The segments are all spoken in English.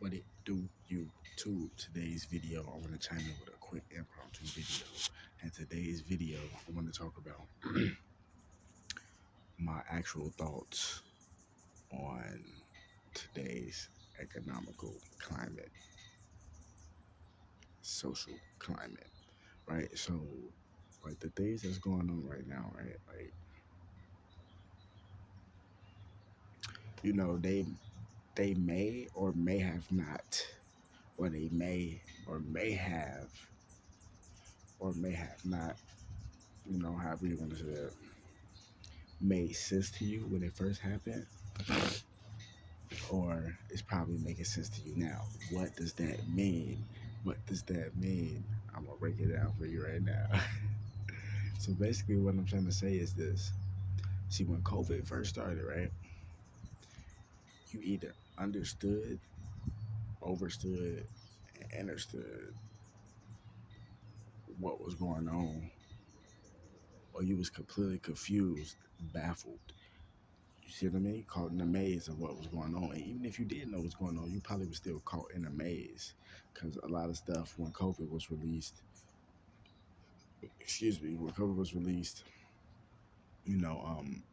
What it do, YouTube? Today's video, I want to chime in with a quick impromptu video. And today's video, I want to talk about my actual thoughts on today's economical climate, social climate, right? So, like the things that's going on right now, right? Like, they may or may have not, or they may or may have, or may have not, however you want to say that, made sense to you when it first happened, or it's probably making sense to you now. What does that mean? What does that mean? I'm gonna break it down for you right now. So basically, what I'm trying to say is this. See, when COVID first started, right, you either understood, overstood, and understood what was going on, or you was completely confused, baffled. You see what I mean? Caught in the maze of what was going on. And even if you didn't know what's going on, you probably was still caught in a maze. Because a lot of stuff when COVID was released, when COVID was released, you know, um,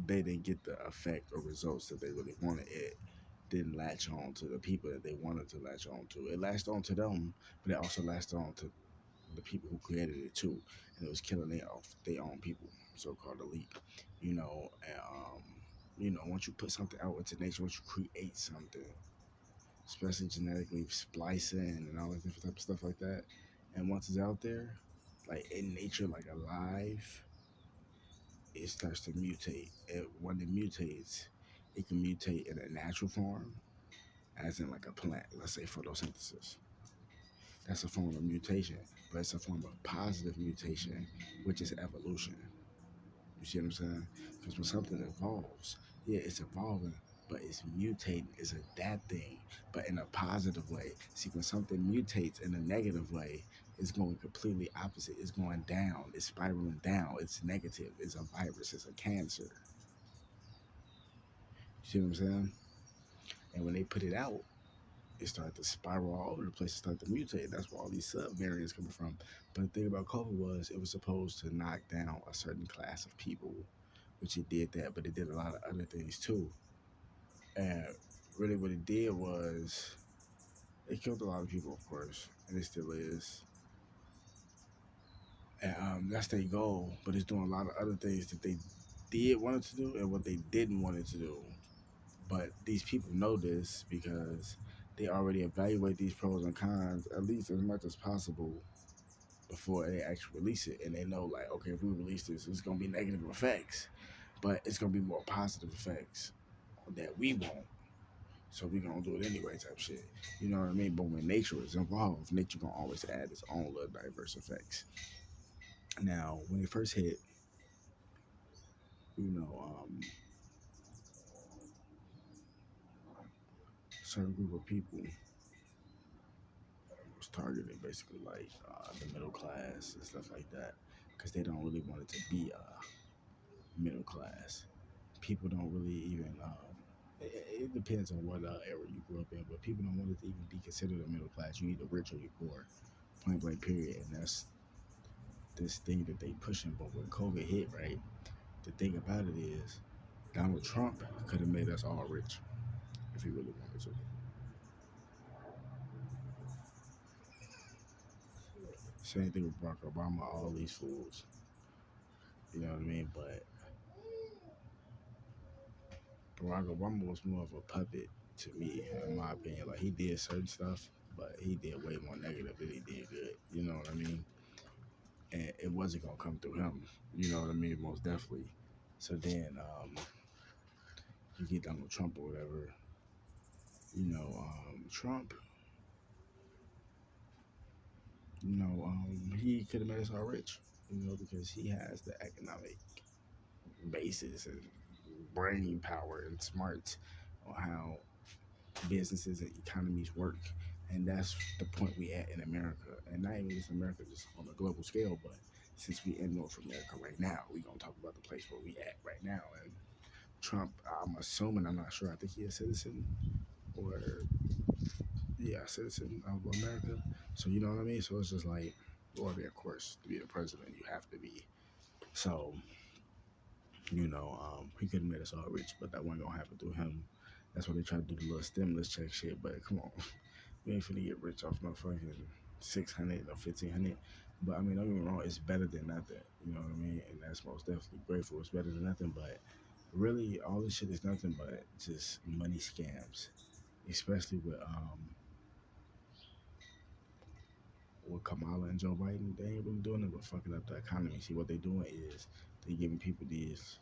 they didn't get the effect or results that they really wanted. It didn't latch on to the people that they wanted to latch on to. It latched on to them, but it also latched on to the people who created it too. And it was killing their own people, so-called elite. Once you put something out into nature, once you create something, especially genetically splicing and all that different type of stuff like that, and once it's out there, like in nature, like alive, it starts to mutate. When it mutates, it can mutate in a natural form, as in like a plant, let's say photosynthesis. That's a form of mutation, but it's a form of positive mutation, which is evolution. You see what I'm saying? Because when something evolves, yeah, it's evolving, but it's mutating, it's adapting, but in a positive way. See, when something mutates in a negative way, it's going completely opposite. It's going down, it's spiraling down, it's negative, it's a virus, it's a cancer. You see what I'm saying? And when they put it out, it started to spiral all over the place, it started to mutate. That's where all these sub-variants coming from. But the thing about COVID was it was supposed to knock down a certain class of people, which it did that, but it did a lot of other things too. And really what it did was it killed a lot of people, of course, and it still is. And that's their goal, but it's doing a lot of other things that they did want it to do and what they didn't want it to do. But these people know this because they already evaluate these pros and cons at least as much as possible before they actually release it. And they know, like, okay, if we release this, it's going to be negative effects, but it's going to be more positive effects that we want. So we going to do it anyway type shit. You know what I mean? But when nature is involved, nature going to always add its own little diverse effects. Now, when it first hit, you know, certain group of people was targeted, basically like the middle class and stuff like that, because they don't really want it to be middle class. People don't really even. It depends on what era you grew up in, but people don't want it to even be considered a middle class. You either rich or you're poor, point blank period. And that's this thing that they pushing. But when COVID hit, right, the thing about it is Donald Trump could have made us all rich if he really wanted to. Same thing with Barack Obama, all these fools. You know what I mean? But Barack Obama was more of a puppet to me, in my opinion. Like, he did certain stuff, but he did way more negative than he did good. You know what I mean? And it wasn't gonna come through him. You know what I mean? Most definitely. So then, you get Donald Trump or whatever. Trump. He could have made us all rich. Because he has the economic basis and brain power and smarts on how businesses and economies work. And that's the point we at in America. And not even just America, just on a global scale, but since we in North America right now, we gonna talk about the place where we at right now. And Trump, I'm assuming, I'm not sure, I think he a citizen or yeah, citizen of America. So you know what I mean. So it's just like, well, of course, to be the president, you have to be. So he could have made us all rich, but that wasn't gonna happen through him. That's why they tried to do the little stimulus check shit. But come on, we ain't finna get rich off motherfucking 600 or 1,500. But I mean, don't get me wrong, it's better than nothing. You know what I mean? And that's most definitely grateful. It's better than nothing. But really, all this shit is nothing but just money scams, especially with Kamala and Joe Biden. They ain't really doing it but fucking up the economy. See, what they doing is they giving people these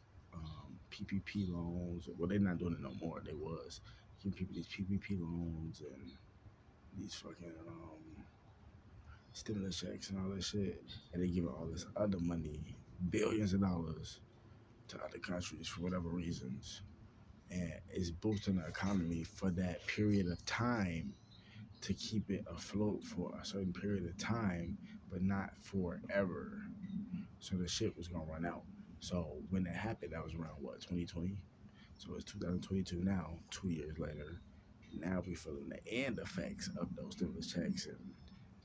PPP loans. Well, they're not doing it no more. They was giving people these PPP loans and these fucking stimulus checks and all that shit, and they giving all this other money, billions of dollars, to other countries for whatever reasons, and it's boosting the economy for that period of time to keep it afloat for a certain period of time, but not forever. So the shit was gonna run out. So when that happened, that was around what, 2020? So it's 2022 now, 2 years later. Now we feeling the end effects of those stimulus checks and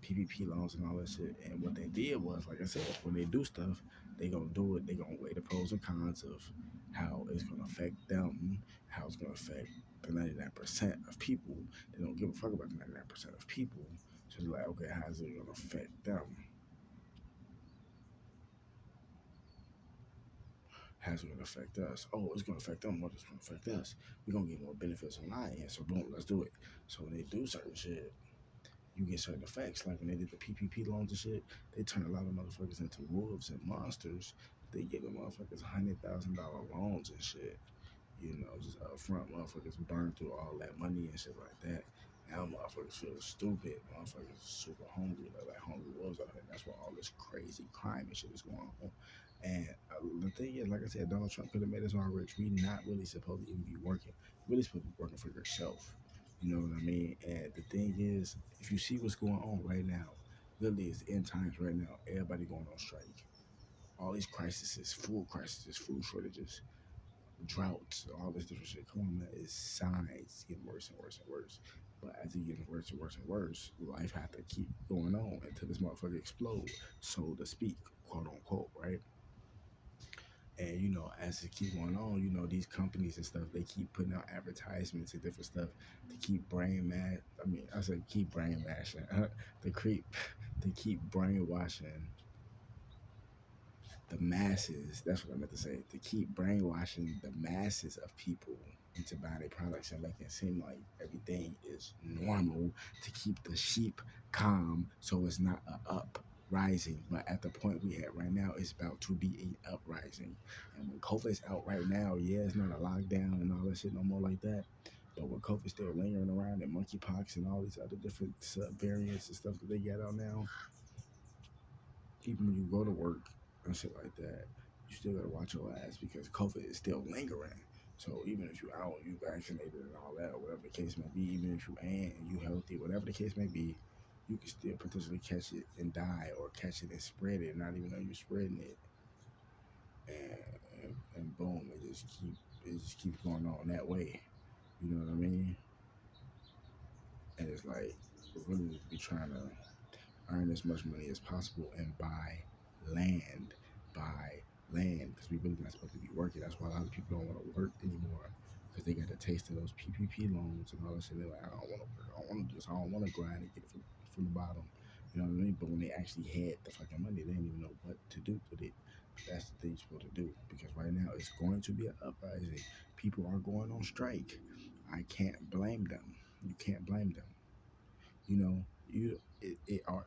PPP loans and all that shit. And what they did was, like I said, when they do stuff, they gonna do it. They gonna weigh the pros and cons of how it's gonna affect them, how it's gonna affect the 99% of people. They don't give a fuck about the 99% of people. So they're like, okay, how's it gonna affect them? How's it gonna affect us? Oh, it's gonna affect them. What is gonna affect us? We're gonna get more benefits on our end. So boom, let's do it. So when they do certain shit, you get certain effects. Like when they did the PPP loans and shit, they turned a lot of motherfuckers into wolves and monsters. They gave them motherfuckers $100,000 loans and shit. Just upfront, motherfuckers burn through all that money and shit like that. Now motherfuckers feel stupid. Motherfuckers super hungry. They're like hungry wolves out here. That's why all this crazy crime and shit is going on. And the thing is, like I said, Donald Trump could have made us all rich. We not really supposed to even be working. We're really supposed to be working for yourself. You know what I mean? And the thing is, if you see what's going on right now, literally it's end times right now. Everybody going on strike. All these crises, food shortages, droughts, all this different shit. Come on, man, it's signs. It's getting worse and worse and worse. But as it getting worse and worse and worse, life have to keep going on until this motherfucker explode, so to speak, quote unquote, right? And as it keep going on, these companies and stuff, they keep putting out advertisements and different stuff to keep I said keep brain mashing, to keep brainwashing the masses. That's what I meant to say. To keep brainwashing the masses of people into buying their products and making it seem like everything is normal, to keep the sheep calm so it's not a uprising. But at the point we at right now, it's about to be an uprising. And when COVID's out right now, yeah, it's not a lockdown and all that shit no more like that. But with COVID still lingering around and monkeypox and all these other different sub variants and stuff that they got out now, even when you go to work and shit like that, you still gotta watch your ass because COVID is still lingering. So even if you out, you vaccinated and all that, or whatever the case may be, even if you ain't and you healthy, whatever the case may be, you can still potentially catch it and die, or catch it and spread it, not even know you're spreading it. And boom, it just keeps going on that way. You know what I mean? And it's like we really need to be trying to earn as much money as possible and land, buy land, because we really not supposed to be working. That's why a lot of people don't want to work anymore, because they got a taste of those PPP loans and all that shit. They're like, I don't want to work. I don't want to do this. I don't want to grind and get it from the bottom. You know what I mean? But when they actually had the fucking money, they didn't even know what to do with it. That's the thing you're supposed to do, because right now it's going to be an uprising. People are going on strike. I can't blame them. You can't blame them. You know,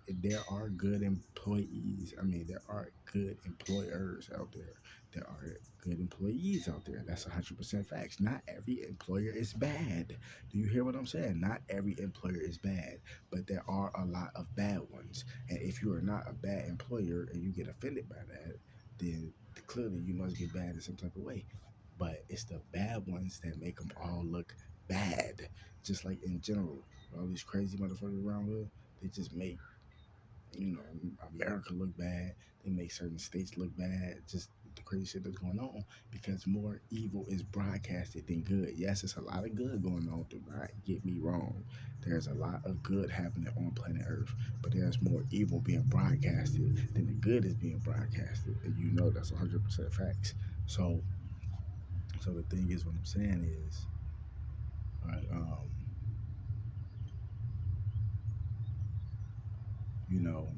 there are good employees. I mean, there are good employers out there. There are good employees out there. That's 100% facts. Not every employer is bad. Do you hear what I'm saying? Not every employer is bad, but there are a lot of bad ones. And if you are not a bad employer and you get offended by that, then clearly you must be bad in some type of way. But it's the bad ones that make them all look bad. Just like in general, all these crazy motherfuckers around here, they just make America look bad. They make certain states look bad. Just the crazy shit that's going on because more evil is broadcasted than good. Yes, it's a lot of good going on. Do not get me wrong. There's a lot of good happening on planet Earth, but there's more evil being broadcasted than the good is being broadcasted, and you know that's 100% facts. So the thing is, what I'm saying is, like,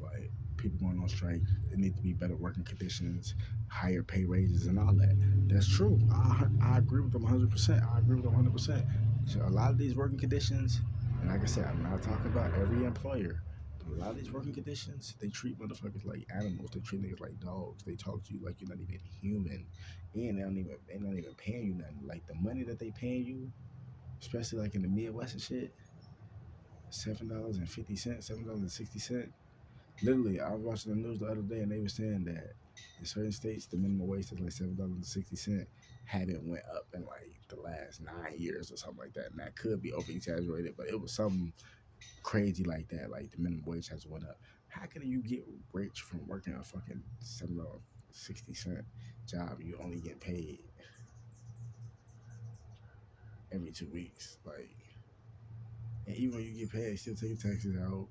like people going on strike, it needs to be better working conditions, higher pay raises, and all that. That's true. I agree with them 100%. I agree with them 100%. So a lot of these working conditions, and like I said, I'm not talking about every employer, but a lot of these working conditions, they treat motherfuckers like animals. They treat niggas like dogs. They talk to you like you're not even human, and they're not even paying you nothing. Like the money that they paying you, especially like in the Midwest and shit, $7.50, $7.60. Literally, I was watching the news the other day, and they were saying that in certain states, the minimum wage is like $7.60. Haven't went up in like the last 9 years or something like that. And that could be over exaggerated, but it was something crazy like that. Like the minimum wage has went up. How can you get rich from working a fucking $7.60 job? You only get paid every 2 weeks. Like, and even when you get paid, still take your taxes out.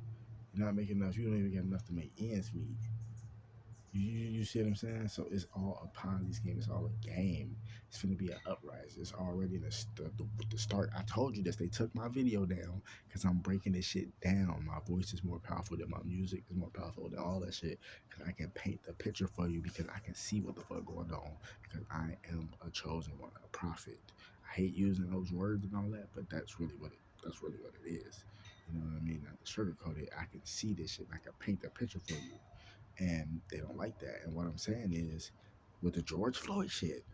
You're not making enough. You don't even get enough to make ends meet. You see what I'm saying? So it's all a Ponzi scheme. It's all a game. It's gonna be an uprising. It's already the start. I told you this. They took my video down because I'm breaking this shit down. My voice is more powerful than my music. Is more powerful than all that shit. Because I can paint the picture for you. Because I can see what the fuck going on. Because I am a chosen one, a prophet. I hate using those words and all that, but that's really what it is. You know what I mean? Not to sugarcoat it. I can see this shit. I can paint the picture for you. And they don't like that. And what I'm saying is, with the George Floyd shit,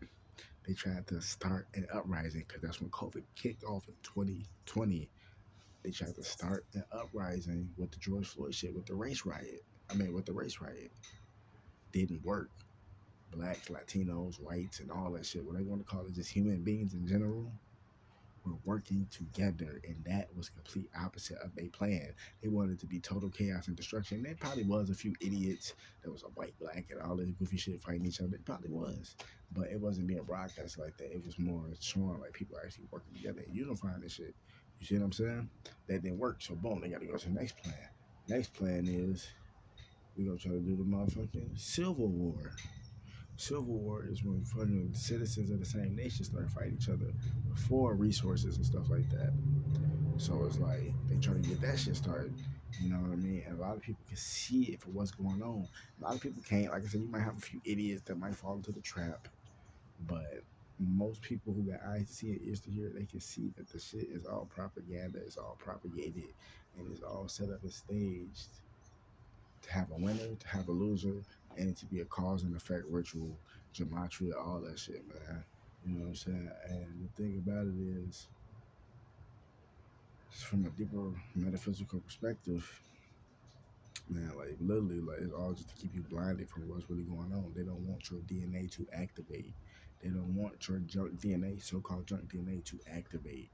they tried to start an uprising because that's when COVID kicked off in 2020. They tried to start an uprising with the George Floyd shit, with the race riot. With the race riot. Didn't work. Blacks, Latinos, whites, and all that shit, whatever you want to call it, just human beings in general, were working together, and that was complete opposite of their plan. They wanted it to be total chaos and destruction. There probably was a few idiots. There was a white, black, and all this goofy shit fighting each other. It probably was, but it wasn't being broadcast like that. It was more showing like people actually working together and unifying this shit. You see what I'm saying? That didn't work. So boom, they got to go to the next plan. Next plan is we gonna try to do the motherfucking Civil War. Civil War is when fucking citizens of the same nation start fighting each other for resources and stuff like that. So it's like they try to get that shit started. You know what I mean? And a lot of people can see it for what's going on. A lot of people can't. Like I said, you might have a few idiots that might fall into the trap, but most people who got eyes to see and ears to hear, they can see that the shit is all propaganda, it's all propagated, and it's all set up and staged to have a winner, to have a loser, and to be a cause and effect ritual, gematria, all that shit, man. You know what I'm saying? And the thing about it is, from a deeper metaphysical perspective, man, like literally, like it's all just to keep you blinded from what's really going on. They don't want your DNA to activate. They don't want your junk DNA, so-called junk DNA, to activate.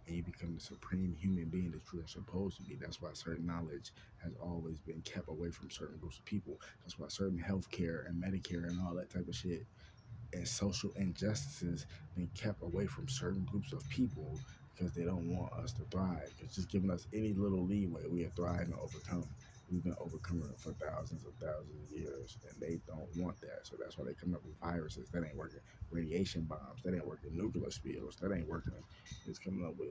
And you become the supreme human being that you are supposed to be. That's why certain knowledge has always been kept away from certain groups of people. That's why certain healthcare and Medicare and all that type of shit and social injustices been kept away from certain groups of people because they don't want us to thrive. It's just giving us any little leeway we have thrive and overcome. We've been overcoming it for thousands of years, and they don't want that. So that's why they come up with viruses that ain't working, radiation bombs that ain't working, nuclear spills that ain't working. It's coming up with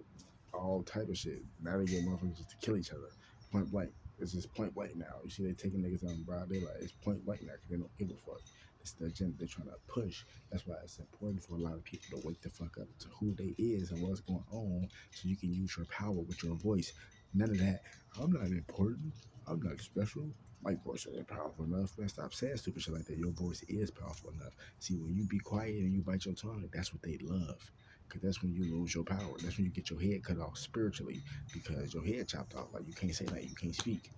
all type of shit. Now they get motherfuckers just to kill each other, point blank. It's just point blank now. You see, they taking niggas out in broad daylight. It's point blank now because they don't give a fuck. It's the agenda they're trying to push. That's why it's important for a lot of people to wake the fuck up to who they is and what's going on, so you can use your power with your voice. None of that. I'm not important. I'm not special. My voice ain't powerful enough. Man, stop saying stupid shit like that. Your voice is powerful enough. See, when you be quiet and you bite your tongue, that's what they love. Because that's when you lose your power. That's when you get your head cut off spiritually. Because your head chopped off. Like, you can't say that. You can't speak.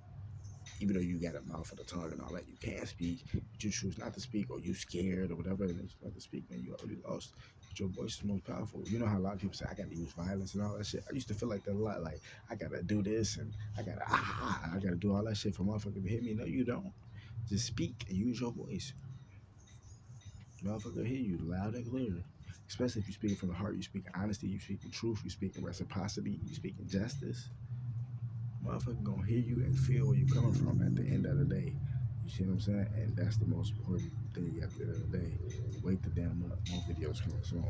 Even though you got a mouth for the tongue and all that, you can't speak. But you choose not to speak, or you scared, or whatever it is not to speak, man, you already lost. But your voice is most powerful. You know how a lot of people say, I got to use violence and all that shit. I used to feel like that a lot. Like, I got to do this, and I got to do all that shit for motherfucker to hit me. No, you don't. Just speak and use your voice. Motherfucker hear you loud and clear. Especially if you speaking from the heart, you speaking honesty, you speaking truth, you speaking reciprocity, you speaking justice. Motherfucker gonna hear you and feel where you coming from at the end of the day. You see what I'm saying? And that's the most important thing at the end of the day. Wake the damn up. More videos coming soon.